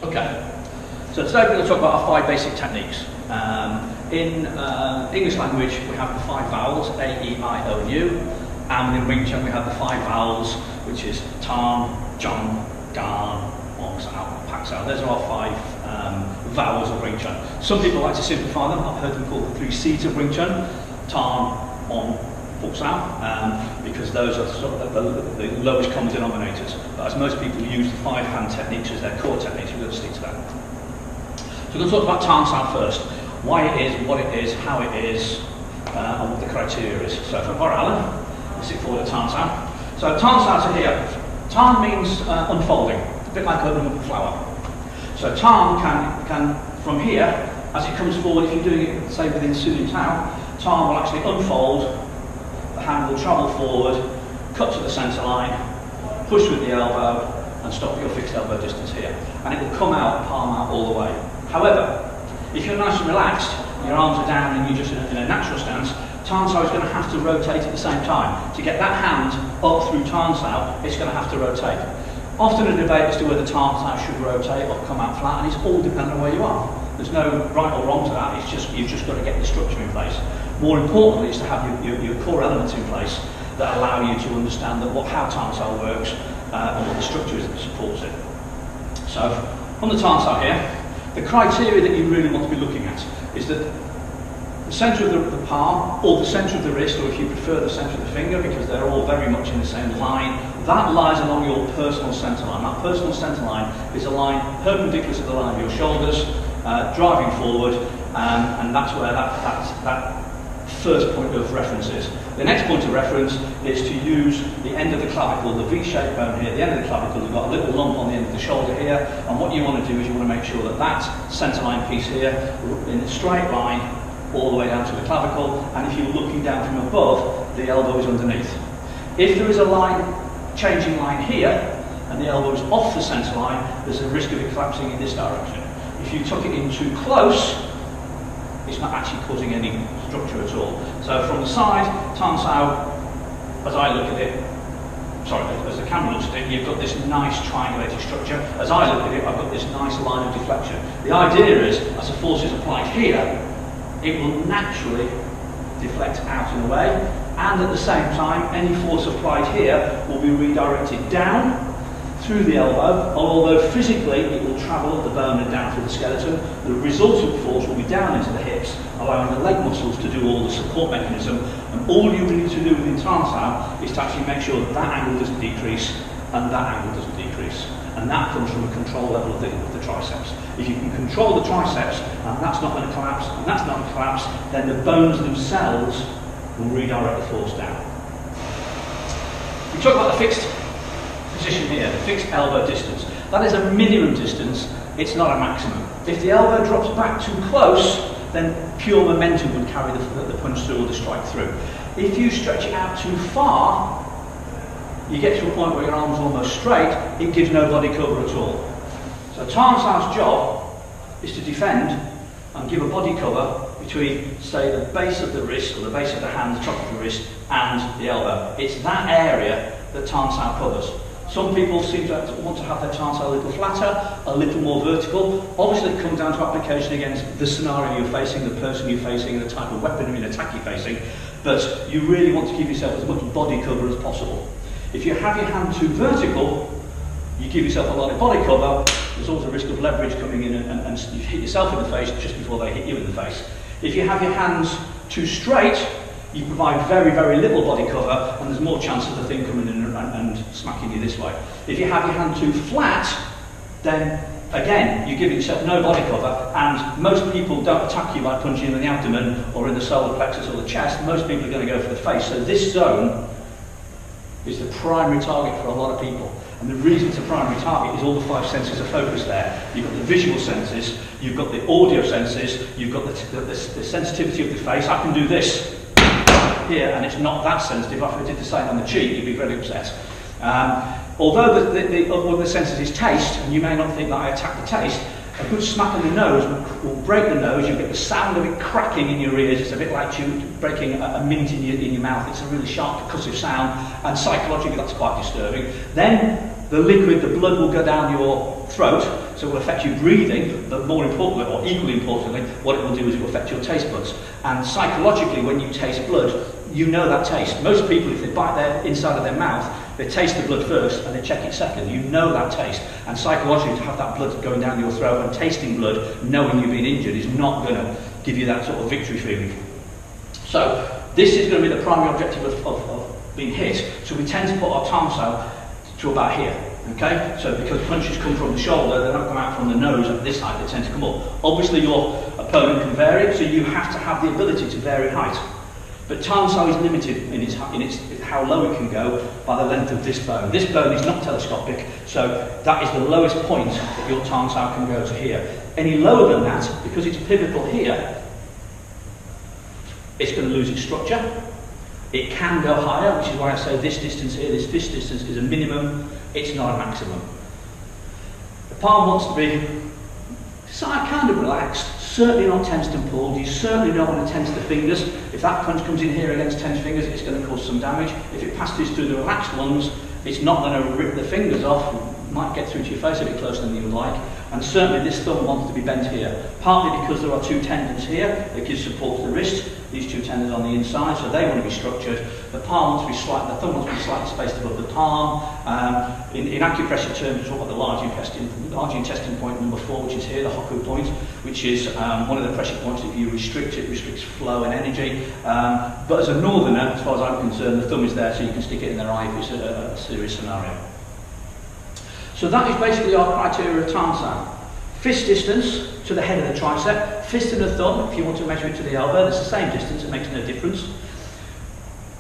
Okay, so today we're going to talk about our 5 basic techniques. In English language we have the 5 vowels, A, E, I, O, and U, and within Wing Chun we have the 5 vowels, which is Tan, Jum, Gan, Bong, Sao, Pak, Sao. Those are our 5 vowels of Wing Chun. Some people like to simplify them. I've heard them called the 3 C's of Wing Chun, Tan, Bong, because those are sort of the lowest common denominators. But as most people use the 5 hand techniques as their core techniques, we're going to stick to that. So we're going to talk about Tan Sao first. Why it is, what it is, how it is, and what the criteria is. So if I borrow Alan, let's stick forward to Tan Sao. So Tan Sao to here. Tan means unfolding, a bit like opening up a flower. So Tan can from here, as it comes forward, if you're doing it, say within Sun Tao, Tan will actually unfold. The hand will travel forward, cut to the centre line, push with the elbow, and stop at your fixed elbow distance here. And it will come out, palm out all the way. However, if you're nice and relaxed, your arms are down and you're just in a natural stance, Tan Sao is going to have to rotate at the same time. To get that hand up through Tan Sao, it's going to have to rotate. Often a debate as to whether Tan Sao should rotate or come out flat, and it's all dependent on where you are. There's no right or wrong to that, it's just, you've just got to get the structure in place. More importantly is to have your core elements in place that allow you to understand how Tan Sao works and what the structure is that supports it. So, on the Tan Sao here, the criteria that you really want to be looking at is that the centre of the palm, or the centre of the wrist, or if you prefer the centre of the finger, because they're all very much in the same line, that lies along your personal centre line. That personal centre line is a line perpendicular to the line of your shoulders, driving forward, and that's where that first point of reference is. The next point of reference is to use the end of the clavicle, the V-shaped bone here. The end of the clavicle, you've got a little lump on the end of the shoulder here, and what you want to do is you want to make sure that that centre line piece here, in a straight line, all the way down to the clavicle, and if you're looking down from above, the elbow is underneath. If there is a line, changing line here, and the elbow is off the centre line, there's a risk of it collapsing in this direction. If you tuck it in too close, it's not actually causing any structure at all. So from the side, Tan Sao, as I look at it, as the camera looks at it, you've got this nice triangulated structure. As I look at it, I've got this nice line of deflection. The idea is, as the force is applied here, it will naturally deflect out and away, and at the same time, any force applied here will be redirected down through the elbow, although physically it will travel up the bone and down through the skeleton. The resultant force will be down into the hips, allowing the leg muscles to do all the support mechanism, and all you need to do within Tan Sao is to actually make sure that that angle doesn't decrease and that angle doesn't decrease. And that comes from a control level of the triceps. If you can control the triceps, and that's not going to collapse, and that's not going to collapse, then the bones themselves will redirect the force down. We talk about the fixed position here, the fixed elbow distance. That is a minimum distance, it's not a maximum. If the elbow drops back too close, then pure momentum would carry the punch through or the strike through. If you stretch it out too far, you get to a point where your arm's almost straight, it gives no body cover at all. So Tan Sao's job is to defend and give a body cover between, say, the base of the wrist, or the base of the hand, the top of the wrist, and the elbow. It's that area that Tan Sao covers. Some people seem to want to have their Tan Sao a little flatter, a little more vertical. Obviously it comes down to application against the scenario you're facing, the person you're facing, and the type of weaponry and attack you're facing, but you really want to give yourself as much body cover as possible. If you have your hand too vertical, you give yourself a lot of body cover, there's always a risk of leverage coming in and you hit yourself in the face just before they hit you in the face. If you have your hands too straight, you provide very, very little body cover, and there's more chance of the thing coming in and smacking you this way. If you have your hand too flat, then again, you're giving yourself no body cover, and most people don't attack you by punching you in the abdomen or in the solar plexus or the chest. Most people are going to go for the face. So this zone is the primary target for a lot of people. And the reason it's a primary target is all the 5 senses are focused there. You've got the visual senses, you've got the audio senses, you've got the sensitivity of the face. I can do this here, and it's not that sensitive. If I did the same on the cheek, you'd be very upset. Although one of the senses is taste, and you may not think that I attack the taste, a good smack on the nose will break the nose. You get the sound of it cracking in your ears. It's a bit like breaking a mint in your mouth. It's a really sharp, percussive sound, and psychologically that's quite disturbing. Then the liquid, the blood will go down your throat, so it will affect your breathing, but more importantly, or equally importantly, what it will do is it will affect your taste buds. And psychologically, when you taste blood, you know that taste. Most people, if they bite their inside of their mouth, they taste the blood first and they check it second. You know that taste. And psychologically, to have that blood going down your throat and tasting blood, knowing you've been injured, is not going to give you that sort of victory feeling. So this is going to be the primary objective of being hit. So we tend to put our Tam Sao to about here. Okay, so because punches come from the shoulder, they don't come out from the nose at this height, they tend to come up. Obviously your opponent can vary, so you have to have the ability to vary height. But Tam Sao is limited in how low it can go by the length of this bone. This bone is not telescopic, so that is the lowest point that your Tam Sao can go to here. Any lower than that, because it's pivotal here, it's going to lose its structure. It can go higher, which is why I say this distance here, this fist distance is a minimum, it's not a maximum. The palm wants to be kind of relaxed, certainly not tensed and pulled. You certainly don't want to tense the fingers. If that punch comes in here against tensed fingers, it's going to cause some damage. If it passes through the relaxed ones, it's not going to rip the fingers off. It might get through to your face a bit closer than you would like. And certainly this thumb wants to be bent here, partly because there are two tendons here that give support to the wrist. These two tendons on the inside, so they want to be structured. The palm wants to be slightly, the thumb wants to be slightly spaced above the palm. In acupressure terms, we talk about the large intestine point number 4, which is here, the Hoku point, which is one of the pressure points. If you restrict it, restricts flow and energy. But as a northerner, as far as I'm concerned, the thumb is there so you can stick it in their eye if it's a serious scenario. So that is basically our criteria of Tam Sao. Fist distance to the head of the tricep, fist and the thumb, if you want to measure it to the elbow, it's the same distance, it makes no difference.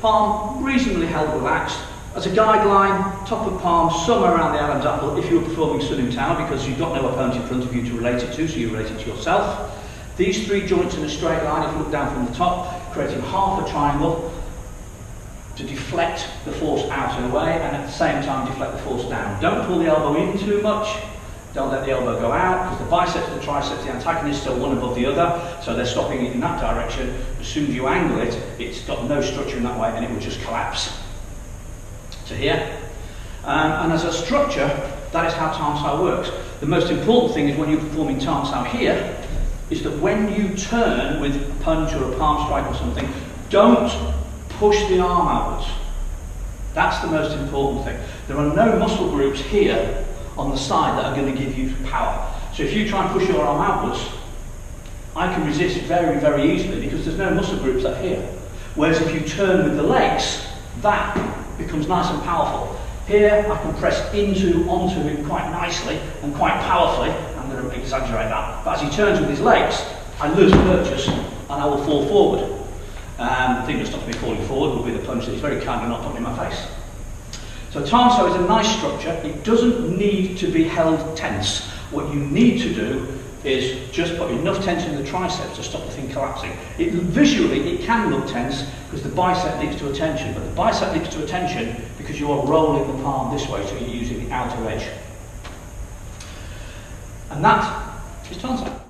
Palm reasonably held relaxed. As a guideline, top of palm somewhere around the Adam's apple if you were performing Sun Tao, because you've got no opponent in front of you to relate it to, so you relate it to yourself. These three joints in a straight line, if you look down from the top, creating half a triangle to deflect the force out and away, and at the same time deflect the force down. Don't pull the elbow in too much. Don't let the elbow go out, because the biceps and the triceps, the antagonists are one above the other, so they're stopping it in that direction. As soon as you angle it, it's got no structure in that way, and it will just collapse to here. And as a structure, that is how Tam Sao works. The most important thing is when you're performing Tam Sao here, is that when you turn with a punch or a palm strike or something, don't push the arm outwards. That's the most important thing. There are no muscle groups here on the side that are going to give you power. So if you try and push your arm outwards, I can resist very, very easily because there's no muscle groups up here. Whereas if you turn with the legs, that becomes nice and powerful. Here I can press onto it quite nicely and quite powerfully. I'm going to exaggerate that. But as he turns with his legs, I lose purchase and I will fall forward. The thing that stops me falling forward will be the punch that he's very kindly not put in my face. So Tam Sao is a nice structure. It doesn't need to be held tense. What you need to do is just put enough tension in the triceps to stop the thing collapsing. Visually, it can look tense because the bicep leads to a tension, but the bicep leads to a tension because you are rolling the palm this way, so you're using the outer edge. And that is Tam Sao.